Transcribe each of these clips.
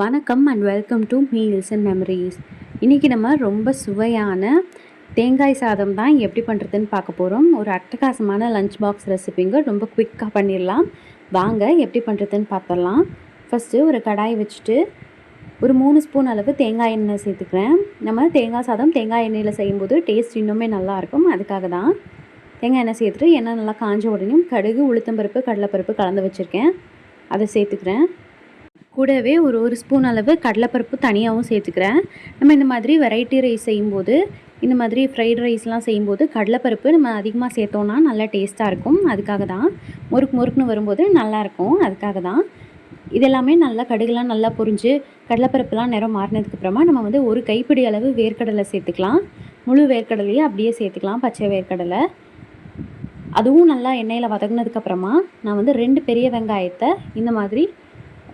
வணக்கம் and welcome to meals and memories. இன்றைக்கி நம்ம ரொம்ப சுவையான தேங்காய் சாதம் தான் எப்படி பண்ணுறதுன்னு பார்க்க போகிறோம். ஒரு அட்டகாசமான லஞ்ச் பாக்ஸ் ரெசிபிங்க. ரொம்ப குவிக்காக பண்ணிடலாம். வாங்க எப்படி பண்ணுறதுன்னு பார்த்துடலாம். ஃபஸ்ட்டு ஒரு கடாய் வச்சுட்டு ஒரு 3 ஸ்பூன் அளவு தேங்காய் எண்ணெய் சேர்த்துக்கிறேன். நம்ம தேங்காய் சாதம் தேங்காய் எண்ணெயில் செய்யும்போது டேஸ்ட் இன்னுமே நல்லாயிருக்கும். அதுக்காக தான் தேங்காய் எண்ணெய் சேர்த்துட்டு எண்ணெய் நல்லா காஞ்ச உடனே கடுகு, உளுத்தம்பருப்பு, கடலைப்பருப்பு கலந்து வச்சுருக்கேன். அதை சேர்த்துக்கிறேன். கூடவே ஒரு ஸ்பூன் அளவு கடலைப்பருப்பு தனியாகவும் சேர்த்துக்கிறேன். நம்ம இந்த மாதிரி வெரைட்டி ரைஸ் செய்யும்போது, இந்த மாதிரி ஃப்ரைட் ரைஸ்லாம் செய்யும்போது கடலைப்பருப்பு நம்ம அதிகமாக சேர்த்தோன்னா நல்லா டேஸ்ட்டாக இருக்கும். அதுக்காக தான் முறுக்குன்னு வரும்போது நல்லாயிருக்கும். அதுக்காக தான் இதெல்லாமே நல்லா கடுகுலாம் நல்லா பொரிஞ்சு கடலைப்பருப்புலாம் நிறம் மாறினதுக்கப்புறமா நம்ம ஒரு கைப்பிடி அளவு வேர்க்கடலை சேர்த்துக்கலாம். முழு வேர்க்கடலையே அப்படியே சேர்த்துக்கலாம், பச்சை வேர்க்கடலை. அதுவும் நல்லா எண்ணெயில் வதங்கினதுக்கப்புறமா நான் 2 பெரிய வெங்காயத்தை இந்த மாதிரி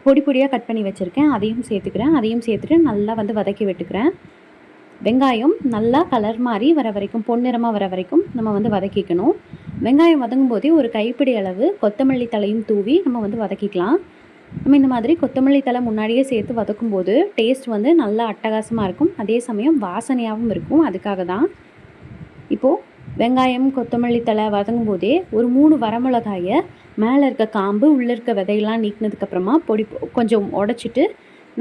பொடி பொடியாக கட் பண்ணி வச்சுருக்கேன். அதையும் சேர்த்துக்கிறேன். அதையும் சேர்த்துட்டு நல்லா வதக்கி விட்டுக்கிறேன். வெங்காயம் நல்லா கலர் மாதிரி வர வரைக்கும், பொன்னிறமாக வர வரைக்கும் நம்ம வதக்கிக்கணும். வெங்காயம் வதங்கும் போதே ஒரு கைப்பிடி அளவு கொத்தமல்லி தலையும் தூவி நம்ம வதக்கிக்கலாம். நம்ம இந்த மாதிரி கொத்தமல்லி தலை முன்னாடியே சேர்த்து வதக்கும்போது டேஸ்ட் நல்லா அட்டகாசமாக இருக்கும். அதே சமயம் வாசனையாகவும் இருக்கும். அதுக்காக தான் இப்போது வெங்காயம், கொத்தமல்லி தலை வதங்கும் போதே ஒரு 3 வரமிளகாயை மேலே இருக்க காம்பு, உள்ளே இருக்க விதையெல்லாம் நீக்கினதுக்கப்புறமா கொஞ்சம் உடச்சிட்டு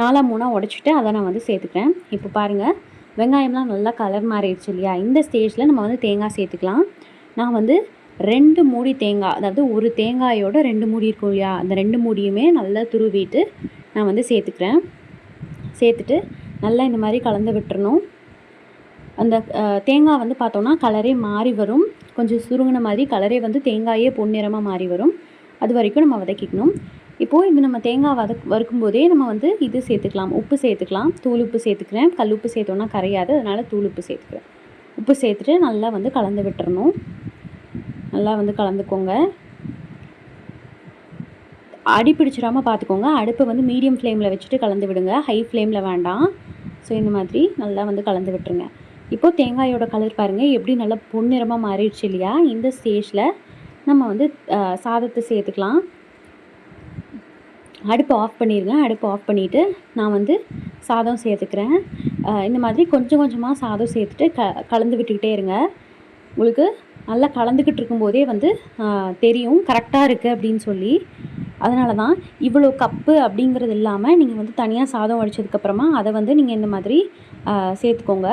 4-3 உடச்சிட்டு அதை நான் சேர்த்துக்கிறேன். இப்போ பாருங்கள், வெங்காயம்லாம் நல்லா கலர் மாறிடுச்சு இல்லையா? இந்த ஸ்டேஜில் நம்ம தேங்காய் சேர்த்துக்கலாம். நான் 2 மூடி தேங்காய், அதாவது ஒரு தேங்காயோட 2 மூடி இருக்கும் இல்லையா? அந்த 2 மூடியுமே நல்லா துருவிட்டு நான் சேர்த்துக்கிறேன். சேர்த்துட்டு நல்லா இந்த மாதிரி கலந்து விட்டுறணும். அந்த தேங்காய் பார்த்தோன்னா கலரே மாறி வரும். கொஞ்சம் சுருங்கின மாதிரி கலரே தேங்காயே பொன்னிறமாக மாறி வரும். அது வரைக்கும் நம்ம வதக்கிக்கணும். இப்போது இது நம்ம தேங்காய் வறுக்கும் போதே நம்ம இது சேர்த்துக்கலாம். உப்பு சேர்த்துக்கலாம். தூள் உப்பு சேர்த்துக்கிறேன். கல் உப்பு சேர்த்தோன்னா கரையாது, அதனால் தூள் உப்பு சேர்த்துக்கிறேன். உப்பு சேர்த்துட்டு நல்லா கலந்து விட்டுறணும். நல்லா கலந்துக்கோங்க. அடி பிடிச்சிடாமல் பார்த்துக்கோங்க. அடுப்பை மீடியம் ஃப்ளேமில் வச்சுட்டு கலந்து விடுங்க. ஹை ஃப்ளேமில் வேண்டாம். ஸோ இந்த மாதிரி நல்லா கலந்து விட்டுருங்க. இப்போது தேங்காயோட கலர் பாருங்கள் எப்படி நல்லா பொன்னிறமாக மாறிடுச்சு இல்லையா? இந்த ஸ்டேஜில் நம்ம சாதத்தை சேர்த்துக்கலாம். அடுப்பு ஆஃப் பண்ணிடுங்க. அடுப்பு ஆஃப் பண்ணிவிட்டு நான் சாதம் சேர்த்துக்கிறேன். இந்த மாதிரி கொஞ்சம் கொஞ்சமாக சாதம் சேர்த்துட்டு கலந்து விட்டுக்கிட்டே இருங்க. உங்களுக்கு நல்லா கலந்துக்கிட்டு இருக்கும்போதே தெரியும் கரெக்டாக இருக்குது அப்படின்னு சொல்லி. அதனால தான் இவ்வளோ கப்பு அப்படிங்கிறது இல்லாமல் நீங்கள் தனியாக சாதம் வடித்ததுக்கப்புறமா அதை நீங்கள் இந்த மாதிரி சேர்த்துக்கோங்க.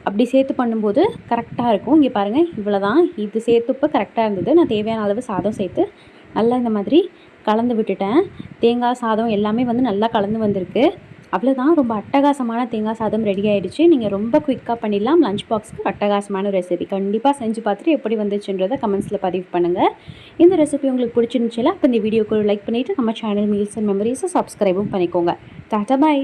அப்படி சேர்த்து பண்ணும்போது கரெக்டாக இருக்கும். இங்கே பாருங்கள், இவ்வளோ தான். இது சேர்த்துப்போ கரெக்டாக இருந்தது. நான் தேவையான அளவு சாதம் சேர்த்து நல்லா இந்த மாதிரி கலந்து விட்டுட்டேன். தேங்காய் சாதம் எல்லாமே நல்லா கலந்து வந்திருக்கு. அவ்வளோதான், ரொம்ப அட்டகாசமான தேங்காய் சாதம் ரெடி ஆகிடுச்சு. நீங்கள் ரொம்ப குயிக்காக பண்ணிடலாம். லஞ்ச் பாக்ஸுக்கு அட்டகாசமான ரெசிபி. கண்டிப்பாக செஞ்சு பார்த்துட்டு எப்படி வந்துச்சுன்றதை கமெண்ட்ஸில் பதிவு பண்ணுங்கள். இந்த ரெசிபி உங்களுக்கு பிடிச்சிருந்துச்சுல அப்போ இந்த வீடியோக்கு லைக் பண்ணிவிட்டு நம்ம சேனல் மீல்ஸ் அண்ட் மெமரிஸை சப்ஸ்கிரைபும் பண்ணிக்கோங்க. டாடா, பாய்.